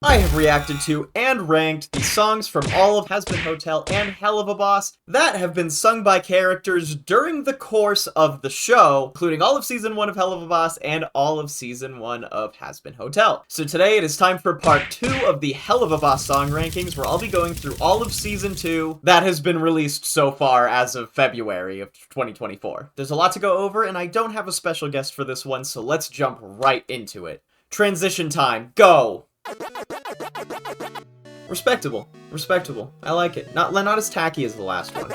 I have reacted to and ranked the songs from all of Hazbin Hotel and Helluva Boss that have been sung by characters during the course of the show, including all of Season 1 of Helluva Boss and all of Season 1 of Hazbin Hotel. So today it is time for part 2 of the Helluva Boss song rankings, where I'll be going through all of Season 2 that has been released so far as of February of 2024. There's a lot to go over, and I don't have a special guest for this one, so let's jump right into it. Transition time, go! Respectable. Respectable. I like it. Not as tacky as the last one.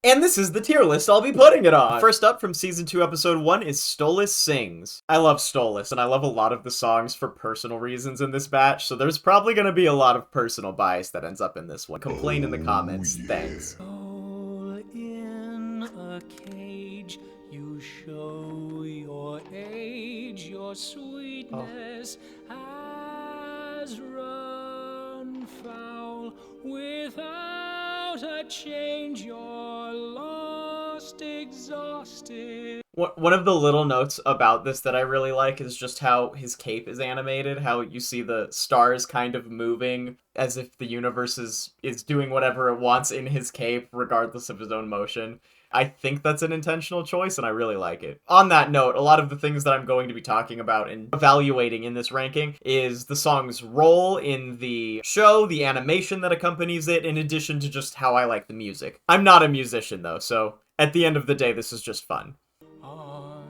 And this is the tier list I'll be putting it on! First up from Season 2, Episode 1 is Stolas Sings. I love Stolas, and I love a lot of the songs for personal reasons in this batch, so there's probably gonna be a lot of personal bias that ends up in this one. Complain in the comments. Thanks. All in a cage, you show your age, your sweetness has run foul. Without a change, you're lost, exhausted. One of the little notes about this that I really like is just how his cape is animated, how you see the stars kind of moving as if the universe is doing whatever it wants in his cape, regardless of his own motion. I think that's an intentional choice, and I really like it. On that note, a lot of the things that I'm going to be talking about and evaluating in this ranking is the song's role in the show, the animation that accompanies it, in addition to just how I like the music. I'm not a musician, though, so at the end of the day, this is just fun. On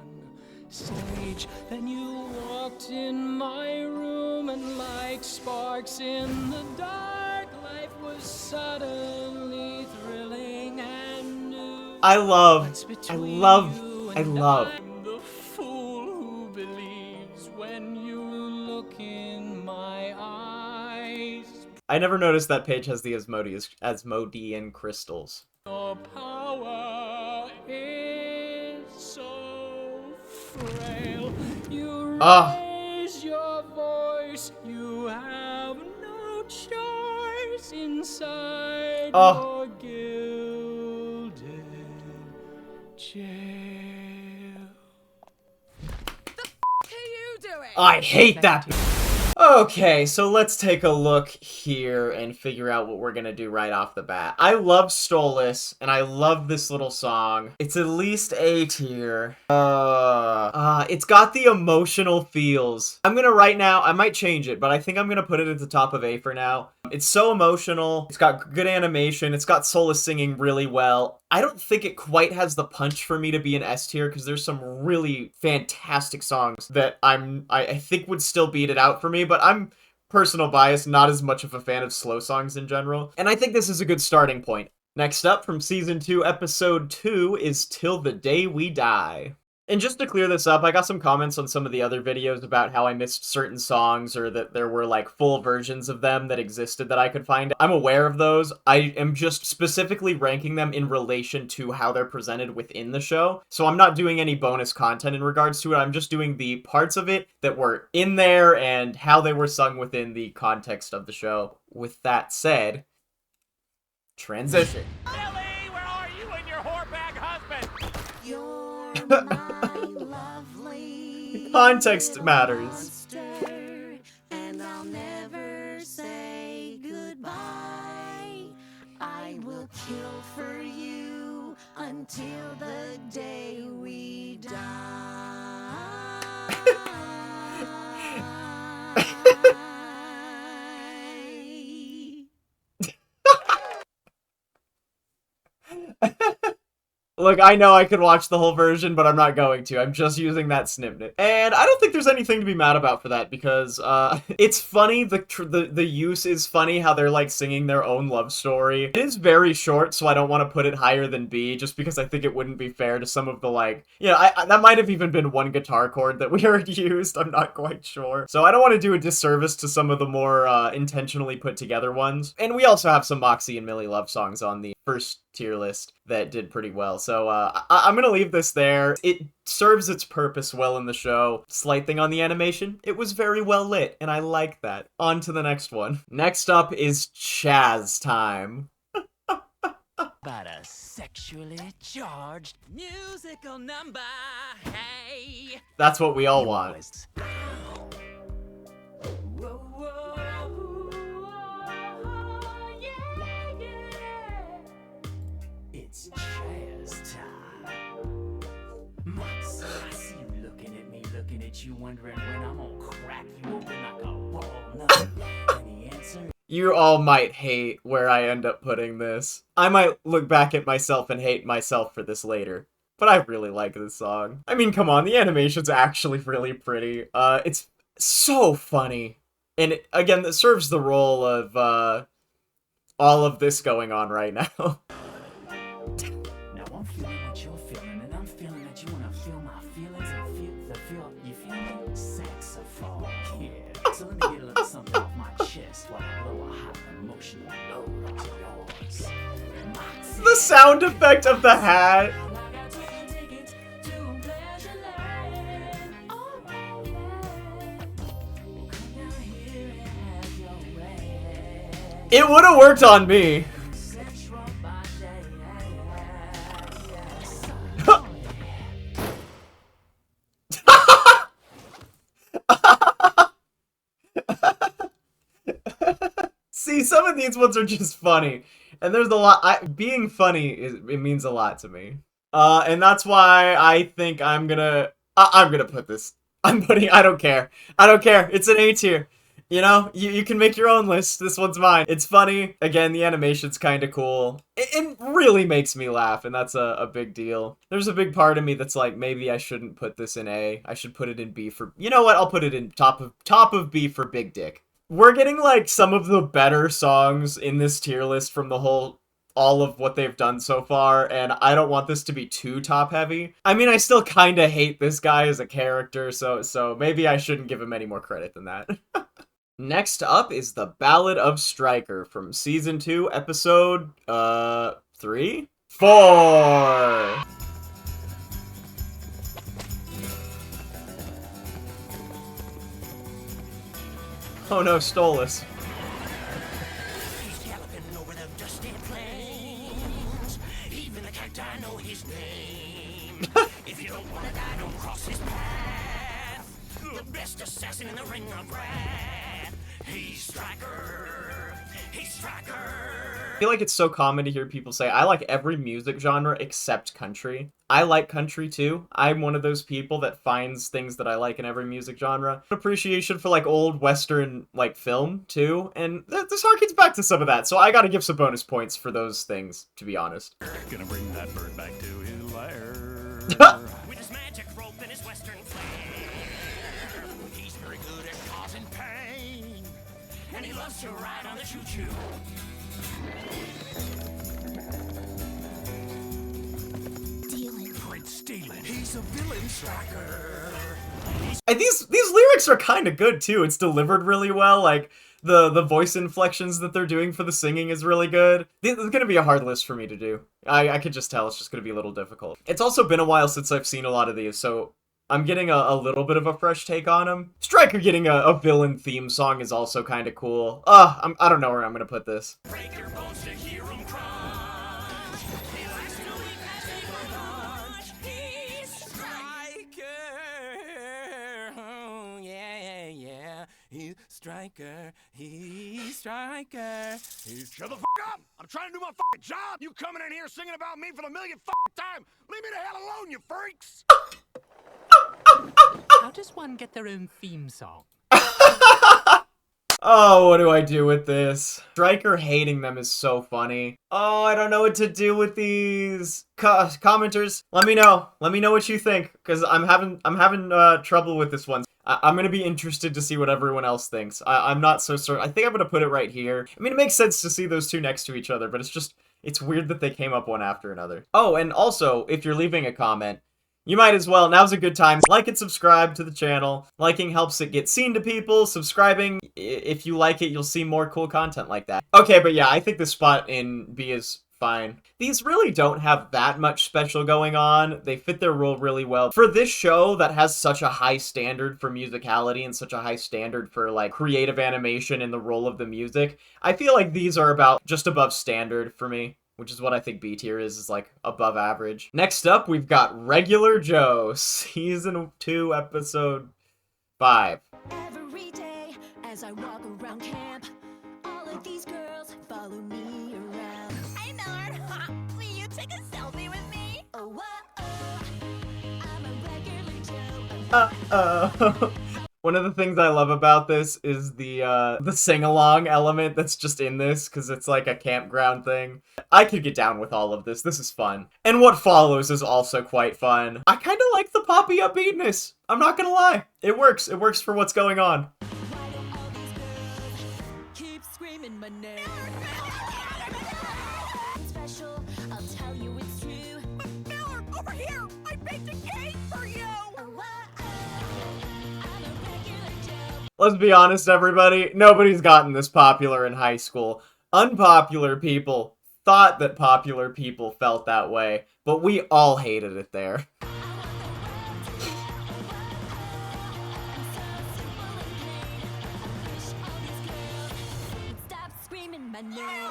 stage, then you walked in my room, and like sparks in the dark, life was suddenly thrilling and new. I love. I'm the fool who believes when you look in my eyes. I never noticed that page has the Asmodean crystals. Your power is so frail. You raise your voice. You have no choice inside your gilded jail. What are you doing? I hate that. Okay, so let's take a look here and figure out what we're gonna do right off the bat. I love Stolas, and I love this little song. It's at least A tier. It's got the emotional feels. I'm gonna right now, I might change it, but I think I'm gonna put it at the top of A for now. It's so emotional, it's got good animation, it's got Stolas singing really well. I don't think it quite has the punch for me to be an S tier, because there's some really fantastic songs that I think would still beat it out for me, but I'm personal bias, not as much of a fan of slow songs in general. And I think this is a good starting point. Next up from Season 2, Episode 2 is Till the Day We Die. And just to clear this up, I got some comments on some of the other videos about how I missed certain songs, or that there were like full versions of them that existed that I could find. I'm aware of those. I am just specifically ranking them in relation to how they're presented within the show. So I'm not doing any bonus content in regards to it. I'm just doing the parts of it that were in there and how they were sung within the context of the show. With that said, transition. Billy, where are you and your whorebag husband? You're my lovely Context matters. monster, and I'll never say goodbye. I will kill for you until the day we die. Look, I know I could watch the whole version, but I'm not going to. I'm just using that snippet. And I don't think there's anything to be mad about for that, because it's funny. The use is funny, how they're like singing their own love story. It is very short, so I don't want to put it higher than B, just because I think it wouldn't be fair to some of the, like, you know, that might have even been one guitar chord that we already used. I'm not quite sure. So I don't want to do a disservice to some of the more intentionally put together ones. And we also have some Moxie and Millie love songs on the first tier list that did pretty well. So I'm gonna leave this there. It serves its purpose well in the show. Slight thing on the animation, it was very well lit, and I like that. On to the next one. Next up is Chaz time. But a sexually charged musical number. Hey. That's what we all want. Whoa, whoa. wondering when I'm gonna crack you open like a walnut. And the answer You all might hate where I end up putting this. I might look back at myself and hate myself for this later. But I really like this song. I mean, come on, the animation's actually really pretty. It's so funny. And again, that serves the role of, all of this going on right now. Now I'm feeling what you're feeling, and I'm feeling that you wanna feel my feelings and feel the feel. You feel me? Saxophone. Yeah. So let me get a little something off my chest while I blow a hot emotional load onto yours. The sound effect of the hat. It would have worked on me. See, some of these ones are just funny. And there's a lot. Being funny, it means a lot to me. And that's why I think I'm gonna put this. I don't care. I don't care. It's an A tier. You know, you can make your own list. This one's mine. It's funny. Again, the animation's kind of cool. It really makes me laugh, and that's a big deal. There's a big part of me that's like, maybe I shouldn't put this in A. I should put it in B for... You know what? I'll put it in top of B for Big Dick. We're getting, like, some of the better songs in this tier list from all of what they've done so far, and I don't want this to be too top-heavy. I mean, I still kind of hate this guy as a character, so maybe I shouldn't give him any more credit than that. Next up is the Ballad of Stryker from Season 2, Episode, 3? 4! Oh no, Stolas. He's galloping over the dusty plains. Even the cacti know his name. If you don't want to die, don't cross his path. The best assassin in the ring of wrath. He's Stryker. He's Stryker. I feel like it's so common to hear people say, I like every music genre except country. I like country too. I'm one of those people that finds things that I like in every music genre. Appreciation for like old Western like film too. And this harkens back to some of that. So I gotta give some bonus points for those things, to be honest. Gonna bring that bird back to his lair. With his magic rope and his Western flair. He's very good at causing pain. And he loves to ride on the choo-choo. Stealing. He's a villain, Stryker. And these lyrics are kind of good too. It's delivered really well. Like the voice inflections that they're doing for the singing is really good. This is gonna be a hard list for me to do. I could just tell it's just gonna be a little difficult. It's also been a while since I've seen a lot of these, so I'm getting a little bit of a fresh take on them. Stryker getting a villain theme song is also kind of cool. I don't know where I'm gonna put this. Break your bones to hear him crunch. He likes to eat magic for lunch. He's Stryker. Oh, yeah, yeah. He's Stryker. He's Stryker. Shut the f*** up! I'm trying to do my f***ing job! You coming in here singing about me for the millionth f***ing time! Leave me the hell alone, you freaks! How does one get their own theme song? Oh, what do I do with this? Stryker hating them is so funny. Oh, I don't know what to do with these. Commenters, let me know. Let me know what you think, because I'm having trouble with this one. I'm gonna be interested to see what everyone else thinks. I'm not so certain. I think I'm gonna put it right here. I mean, it makes sense to see those two next to each other, but it's weird that they came up one after another. Oh, and also, if you're leaving a comment, you might as well. Now's a good time. Like and subscribe to the channel. Liking helps it get seen to people. Subscribing, if you like it, you'll see more cool content like that. Okay, but yeah, I think the spot in B is fine. These really don't have that much special going on. They fit their role really well. For this show that has such a high standard for musicality and such a high standard for like creative animation and the role of the music, I feel like these are about just above standard for me, which is what I think B tier is like above average. Next up, we've got Regular Joe, Season 2, Episode 5. Every day as I walk around camp, all of these girls follow me around. Hey, Nard, will you take a selfie with me? Oh, whoa, I'm a regular Joe. One of the things I love about this is the sing-along element that's just in this, because it's like a campground thing. I could get down with all of this. This is fun. And what follows is also quite fun. I kind of like the poppy upbeatness. I'm not gonna lie. It works. It works for what's going on. Why do all these girls keep screaming my name? Special, I'll tell you it's true. Miller, over here! I baked a cake for you! I'm a regular Joe. Let's be honest, everybody. Nobody's gotten this popular in high school. Unpopular people thought that popular people felt that way, but we all hated it there. Stop screaming my name.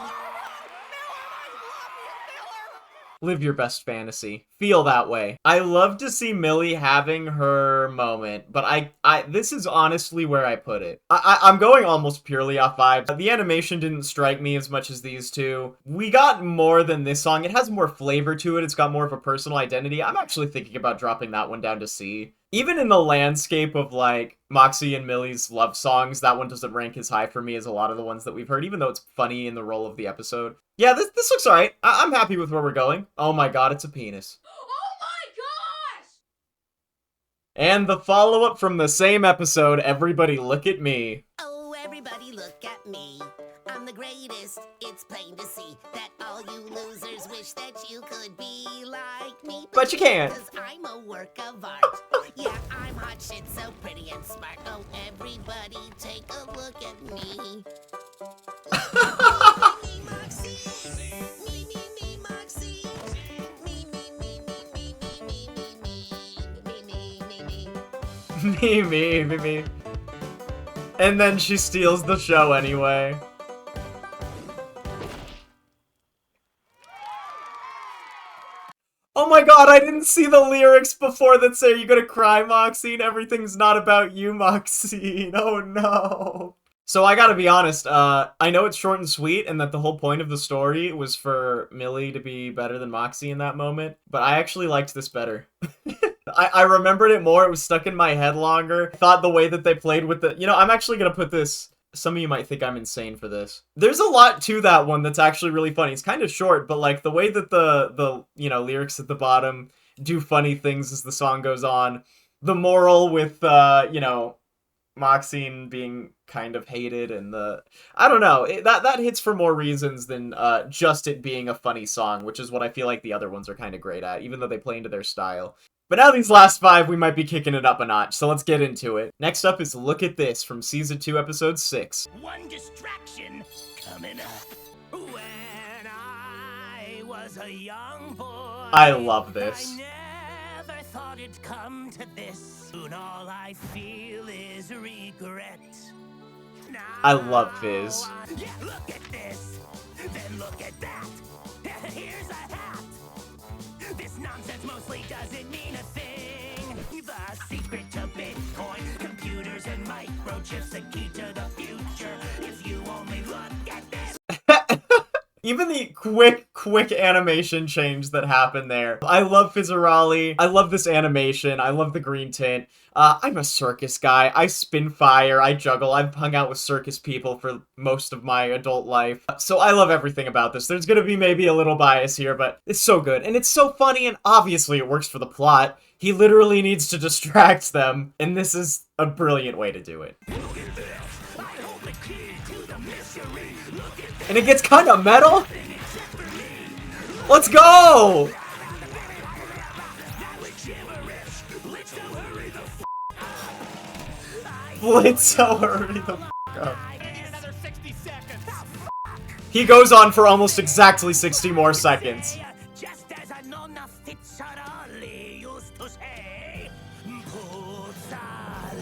Live your best fantasy. Feel that way. I love to see Millie having her moment, but this is honestly where I put it. I'm going almost purely off vibes. The animation didn't strike me as much as these two. We got more than this song. It has more flavor to it. It's got more of a personal identity. I'm actually thinking about dropping that one down to C. Even in the landscape of, like, Moxie and Millie's love songs, that one doesn't rank as high for me as a lot of the ones that we've heard, even though it's funny in the role of the episode. Yeah, this looks alright. I'm happy with where we're going. Oh my god, it's a penis. Oh my gosh! And the follow-up from the same episode, Everybody Look at Me. Oh, everybody look at me. I'm the greatest. It's plain to see that all you losers wish that you could be like me. But you can't. Cause I'm a work of art. Yeah, I'm hot shit, so pretty and smart. Oh, everybody take a look at me. Me, Moxie. Me, Moxie. Me. And then she steals the show anyway. Oh my god, I didn't see the lyrics before that say, "You gonna cry, Moxie? Everything's not about you, Moxie." Oh no. So I gotta be honest, I know it's short and sweet and that the whole point of the story was for Millie to be better than Moxie in that moment, but I actually liked this better. I remembered it more, it was stuck in my head longer. I thought the way that they played with the... You know, I'm actually gonna put this... Some of you might think I'm insane for this. There's a lot to that one that's actually really funny. It's kind of short, but like the way that the you know, lyrics at the bottom do funny things as the song goes on. The moral with, you know, Moxie being kind of hated and the... I don't know, that hits for more reasons than just it being a funny song, which is what I feel like the other ones are kind of great at, even though they play into their style. But now these last 5, we might be kicking it up a notch, so let's get into it. Next up is Look at This from Season 2, Episode 6. One distraction coming up. When I was a young boy, I love this. I never thought it'd come to this. Soon all I feel is regret. Now I love Fizz. yeah, look at this, then look at that. Here's a hat. This nonsense mostly doesn't mean a thing. The secret to Bitcoin, computers and microchips, the key to the future. If you only look at this. Even the quick animation change that happened there. I love Fizzarali. I love this animation. I love the green tint. I'm a circus guy. I spin fire. I juggle. I've hung out with circus people for most of my adult life. So I love everything about this. There's gonna be maybe a little bias here, but it's so good. And it's so funny, and obviously it works for the plot. He literally needs to distract them, and this is a brilliant way to do it. And it gets kind of metal. Let's go! Blitzo, hurry the f*** up. Another 60 seconds. He goes on for almost exactly 60 more seconds. Just as a nonna Fizzarali used to say, "Puzza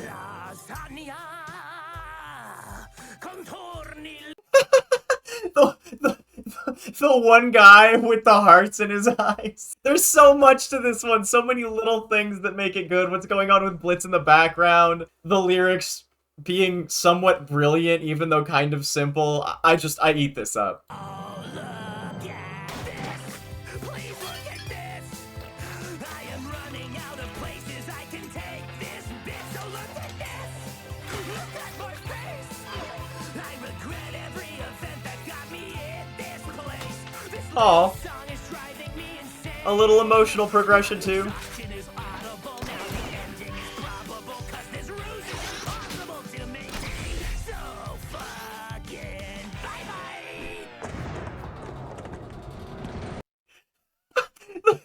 lasagna, contorni." The one guy with the hearts in his eyes. There's so much to this one, so many little things that make it good. What's going on with Blitz in the background, the lyrics being somewhat brilliant, even though kind of simple. I eat this up. Oh, look at this. Please look at this. I am running out of places I can take this Oh, a little emotional progression too.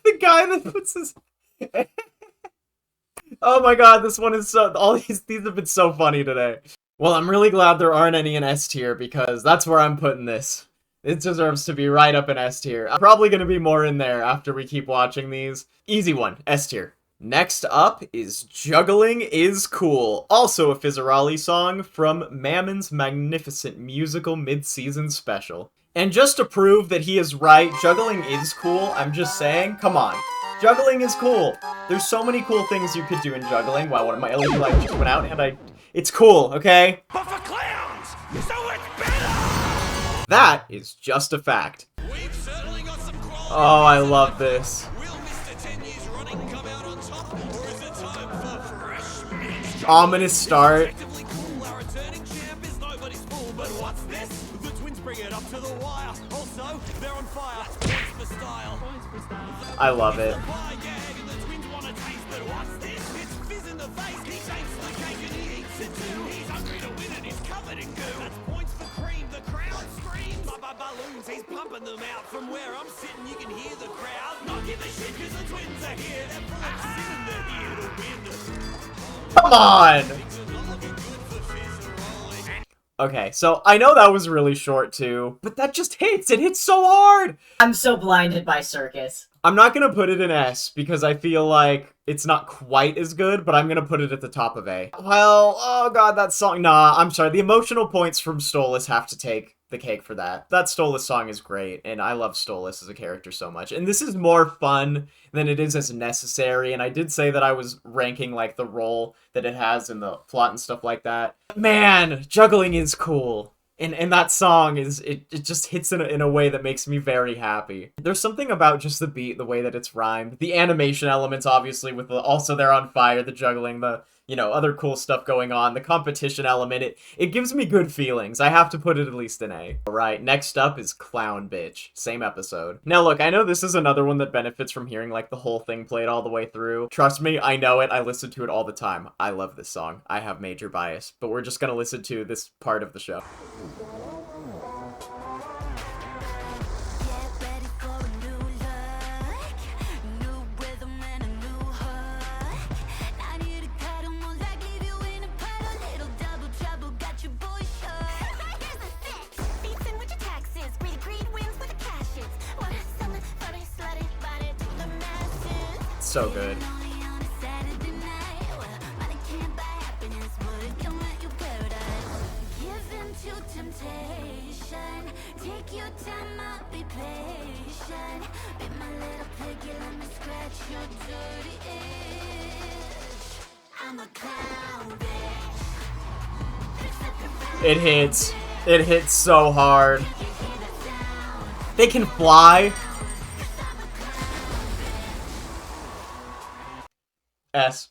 The guy that puts his... Oh my god, this one is so... All these have been so funny today. Well, I'm really glad there aren't any in S tier, because that's where I'm putting this. It deserves to be right up in S tier. I'm probably gonna be more in there after we keep watching these. Easy one, S tier. Next up is Juggling is Cool, also a Fizzarali song from Mammon's magnificent musical mid-season special. And just to prove that he is right, juggling is cool, I'm just saying, come on. Juggling is cool. There's so many cool things you could do in juggling. Wow, one of my LED lights just went out and it's cool, okay? But for clowns, so it's better! That is just a fact. We've certainly got some quality. Oh, I love this. Will Mr. 10 years running come out on top, or is it time for fresh meat? Ominous start. Effectively cool, our returning champ is nobody's fool, but what's this? The twins bring it up to the wire. Also, they're on fire. Points for style. I love it. Pie gag and the twins want a taste, but what's this? It's fizz in the face. He takes the cake and he eats it too. He's hungry to win and he's covered in goo. That's points for cream. The crowd screams. Balloons, he's pumping them out. From where I'm sitting, you can hear the crowd. Not give a shit because the twins are here. They're full of sin and they're here to win. Come on! Okay, so I know that was really short too, but that just hits! It hits so hard! I'm so blinded by Circus. I'm not gonna put it in S, because I feel like it's not quite as good, but I'm gonna put it at the top of A. Well, oh god, that song, nah, I'm sorry, the emotional points from Stolas have to take the cake for that. That Stolas song is great, and I love Stolas as a character so much. And this is more fun than it is as necessary, and I did say that I was ranking, like, the role that it has in the plot and stuff like that. Man, juggling is cool. And that song is, it just hits in a way that makes me very happy. There's something about just the beat, the way that it's rhymed. The animation elements, obviously, with the, also they're on fire, the juggling, the, you know, other cool stuff going on, the competition element, it gives me good feelings. I have to put it at least in A. Alright, next up is Clown Bitch. Same episode. Now look, I know this is another one that benefits from hearing, like, the whole thing played all the way through. Trust me, I know it. I listen to it all the time. I love this song. I have major bias. But we're just gonna listen to this part of the show. So good. It hits. It hits so hard. They can fly. S.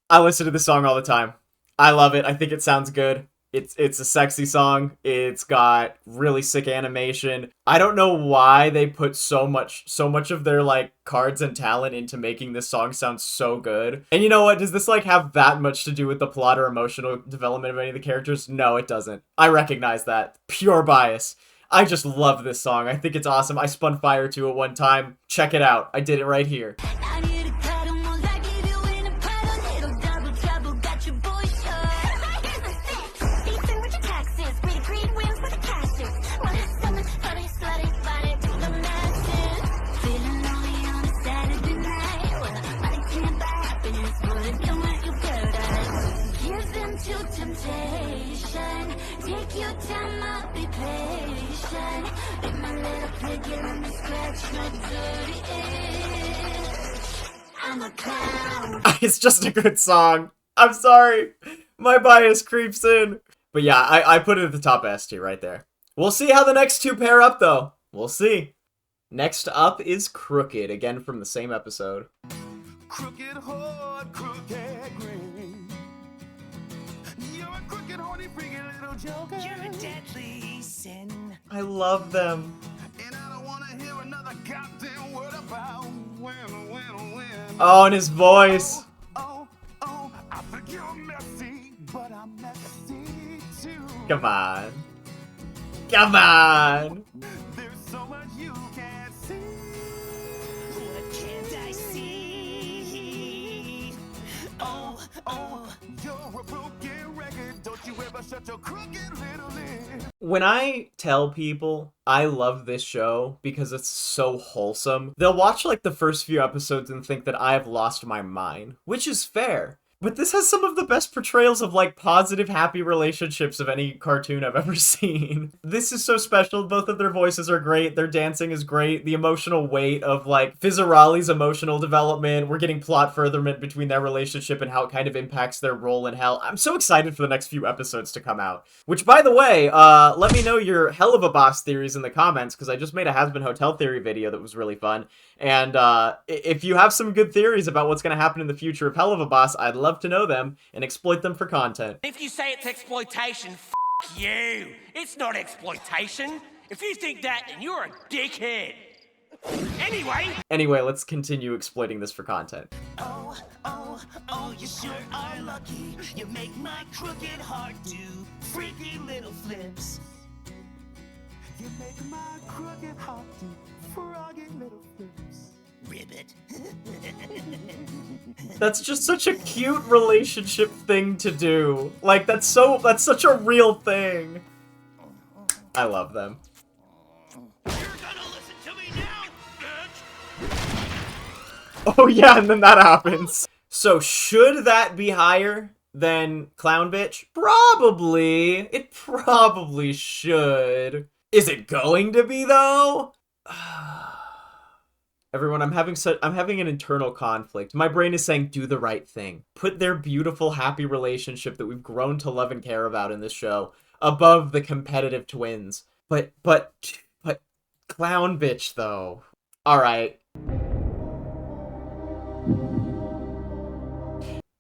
I listen to this song all the time. I love it. I think it sounds good. It's a sexy song. It's got really sick animation. I don't know why they put so much of their, like, cards and talent into making this song sound so good. And you know what? Does this, like, have that much to do with the plot or emotional development of any of the characters? No, it doesn't. I recognize that. Pure bias. I just love this song. I think it's awesome. I spun fire to it one time. Check it out. I did it right here. It's just a good song. I'm sorry. My bias creeps in. But yeah, I put it at the top S tier right there. We'll see how the next two pair up, though. We'll see. Next up is Crooked, again from the same episode. Crooked horde, crooked grin. You're a crooked, horny, freaky little joker. You're a deadly sin. I love them. And I don't wanna hear another Oh, and his voice. Oh, I think you're messy, but I'm messy too. Come on. Come on. There's so much you can't see. What can't I see? Oh, You're a broken record. Don't you ever shut your crooked little lips. When I tell people I love this show because it's so wholesome, they'll watch like the first few episodes and think that I have lost my mind, which is fair. But this has some of the best portrayals of like positive, happy relationships of any cartoon I've ever seen. This is so special. Both of their voices are great. Their dancing is great. The emotional weight of like Fizzarali's emotional development. We're getting plot furtherment between their relationship and how it kind of impacts their role in Hell. I'm so excited for the next few episodes to come out. Which, by the way, let me know your Helluva Boss theories in the comments, because I just made a Hazbin Hotel theory video that was really fun. And if you have some good theories about what's going to happen in the future of Helluva Boss, I'd love to know them and exploit them for content. if you say it's exploitation, f you. It's not exploitation. If you think that, then you're a dickhead. Anyway, Let's continue exploiting this for content. oh, you sure are lucky. You make my crooked heart do freaky little flips. You make my crooked heart do froggy little flips. Ribbit. That's just such a cute relationship thing to do. Like, that's such a real thing. I love them. You're gonna listen to me now, bitch! Oh yeah, and then that happens. So should that be higher than Clown Bitch? Probably. It probably should. Is it going to be though? Everyone, I'm having an internal conflict. My brain is saying do the right thing. Put their beautiful, happy relationship that we've grown to love and care about in this show above the competitive twins. But Clown Bitch though. All right.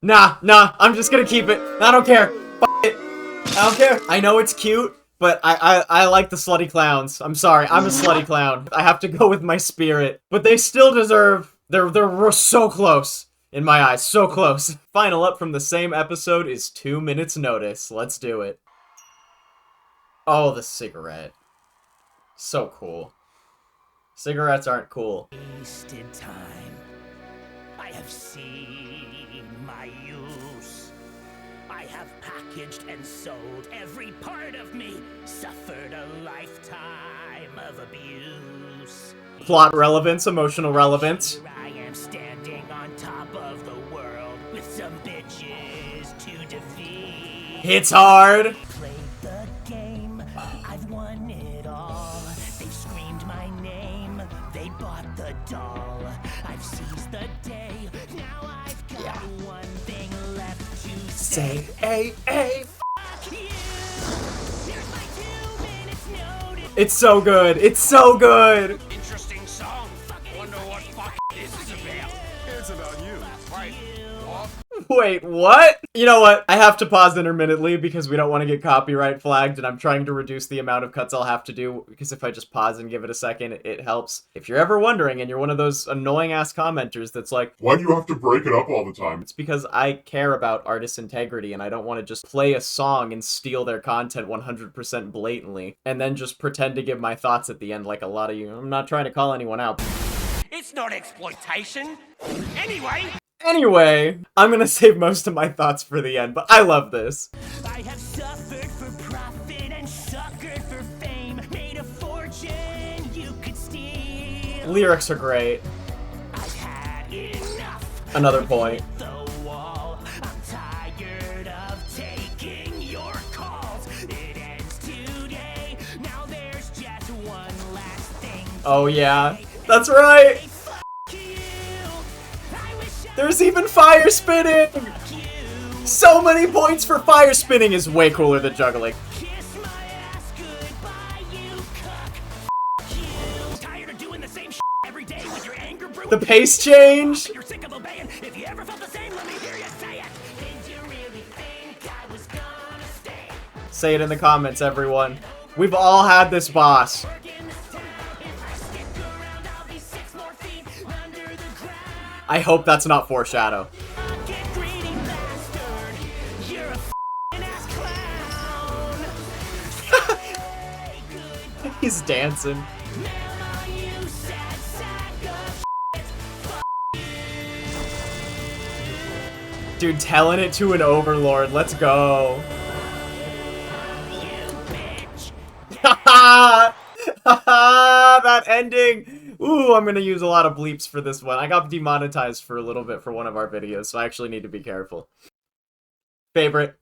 Nah, I'm just gonna keep it. I don't care. F it. I don't care. I know it's cute, but I like the slutty clowns. I'm sorry, I'm a slutty clown. I have to go with my spirit. But they still deserve, they're so close. In my eyes, so close. Final up from the same episode is 2 Minutes Notice. Let's do it. Oh, the cigarette. So cool. Cigarettes aren't cool. Wasted time. I have seen my use. I have packaged and sold every part of me. Suffered a lifetime of abuse. Plot relevance, emotional relevance. Here I am standing on top of the world with some bitches to defeat. Hits hard. Played the game, I've won it all. They've screamed my name, they bought the doll. I've seized the day, now I've got one thing left to say. Say, hey. Fuck you! Here's my 2 minutes notice. It's so good. It's so good. Interesting song. Wonder what fuck this is about. It's about you. Right. What? Wait, what? You know what? I have to pause intermittently because we don't want to get copyright flagged, and I'm trying to reduce the amount of cuts I'll have to do, because if I just pause and give it a second, it helps. If you're ever wondering, and you're one of those annoying-ass commenters that's like, why do you have to break it up all the time? it's because I care about artist integrity, and I don't want to just play a song and steal their content 100% blatantly, and then just pretend to give my thoughts at the end like a lot of you. I'm not trying to call anyone out. It's not exploitation. Anyway, I'm gonna save most of my thoughts for the end, but I love this. I have suffered for profit and suckered for fame. Made a fortune you could steal. Lyrics are great. I've had enough. Another point. The wall. I'm tired of taking your calls. It ends today. Now there's just one last thing. Oh yeah, that's right. Fuck you. I wish I There's even fire spinning! you. So many points for fire spinning is way cooler than juggling. Kiss my ass goodbye, you cuck. F you. Tired of doing the same shit every day with your anger brewing. The pace change! You're sick of obeying. If you ever felt the same, let me hear you say it. Did you really think I was gonna stay? Say it in the comments, everyone. We've all had this boss. Work in this town. If I stick around, I'll be 6 more feet under the ground. I hope that's not foreshadow. Get greedy bastard. You're a f***ing ass clown. He's dancing. Mama, you sad sack of Dude, telling it to an overlord. Let's go. you bitch. Haha! Haha! That ending! Ooh, I'm gonna use a lot of bleeps for this one. I got demonetized for a little bit for one of our videos, so I actually need to be careful. Favorite.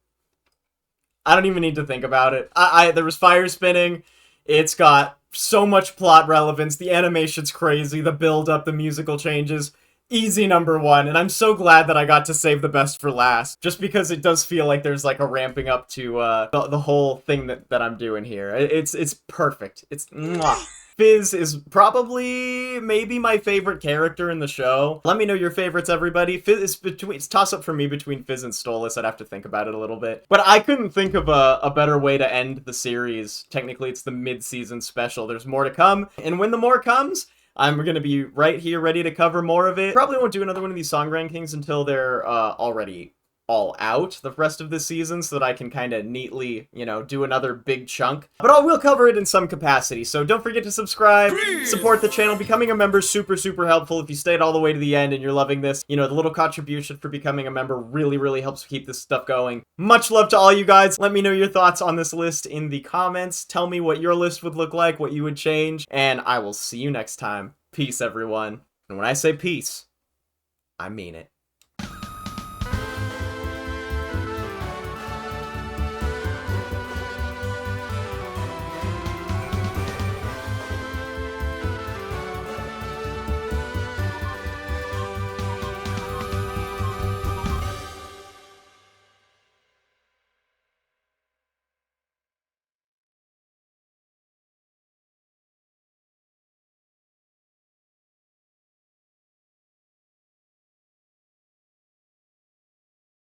I don't even need to think about it. There was fire spinning. It's got so much plot relevance. The animation's crazy. The build-up, the musical changes. Easy #1, and I'm so glad that I got to save the best for last, just because it does feel like there's like a ramping up to the whole thing that I'm doing here. It's perfect. It's mwah. Fizz is probably maybe my favorite character in the show. Let me know your favorites, everybody. Fizz is it's toss up for me between Fizz and Stolas. I'd have to think about it a little bit, but I couldn't think of a better way to end the series. Technically, it's the mid-season special. There's more to come, and when the more comes, I'm going to be right here ready to cover more of it. Probably won't do another one of these song rankings until they're already all out the rest of this season, so that I can kind of neatly, you know, do another big chunk. But I will cover it in some capacity, so don't forget to subscribe, support the channel. Becoming a member is super, super helpful. If you stayed all the way to the end and you're loving this, you know, the little contribution for becoming a member really, really helps keep this stuff going. Much love to all you guys. Let me know your thoughts on this list in the comments. Tell me what your list would look like, what you would change, and I will see you next time. Peace, everyone. And when I say peace, I mean it.